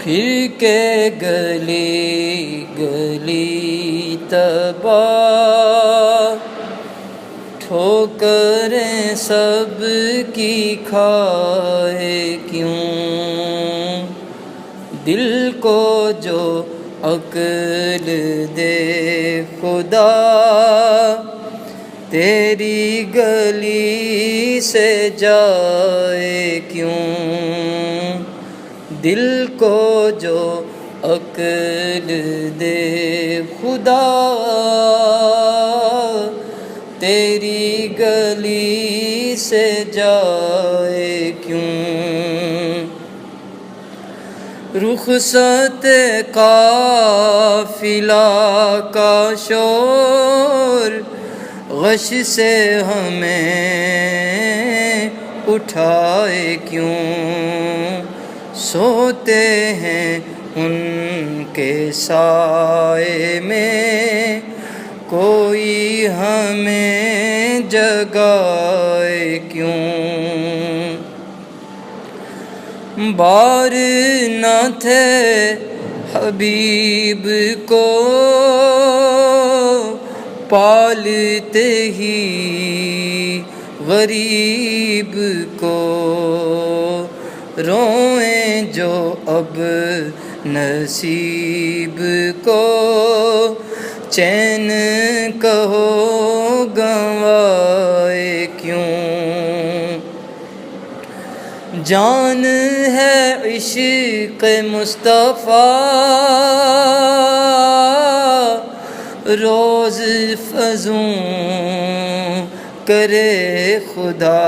پھر کے گلی گلی تباہ، ٹھوکریں سب کی کھائے کیوں؟ دل کو جو عقل دے خدا، تیری گلی سے جائے کیوں؟ دل کو جو عقل دے خدا، تیری گلی سے جائے کیوں؟ رخصت قافلہ کا شور، غش سے ہمیں اٹھائے کیوں؟ سوتے ہیں ان کے سائے میں، کوئی ہمیں جگائے کیوں؟ بار نہ تھے حبیب کو پالتے ہی غریب کو، روئیں جو اب نصیب کو، چین کہو گنوائے کیوں؟ جان ہے عشق مصطفیٰ، روز فزوں کرے خدا،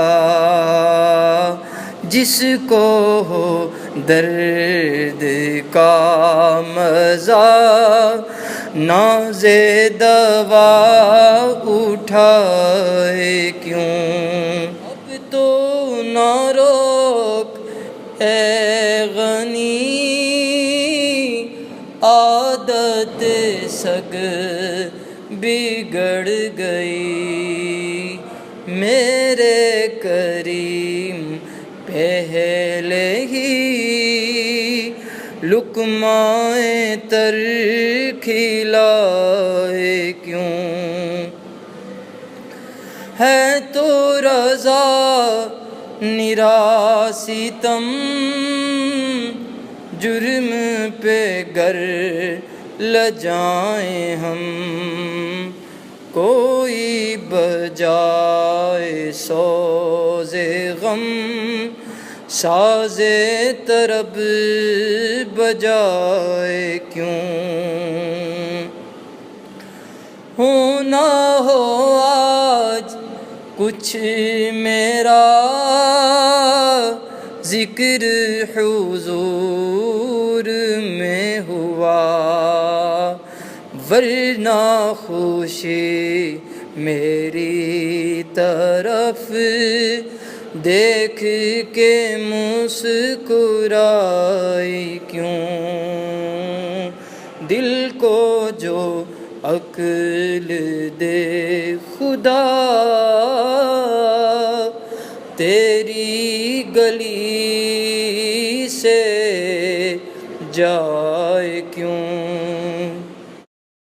جس کو ہو درد کا مزہ، ناز دوا اٹھائے کیوں؟ اب تو نہ روک اے غنی، عادت سگ بگڑ گئی، میرے کریم پہلے ہی لقمۂ تر کھلائے کیوں؟ ہے تو رضا نرا ستم، جرم پہ گر لجائیں ہم، کوئی بجائے سوز غم، ساز طرب بجائے کیوں؟ ہونا ہو آج کچھ میرا، ذکر حضور میں ہوا، ورنہ خوشی میری طرف دیکھ کے مسکرائی کیوں؟ دل کو جو عقل دے خدا، تیری گلی سے جا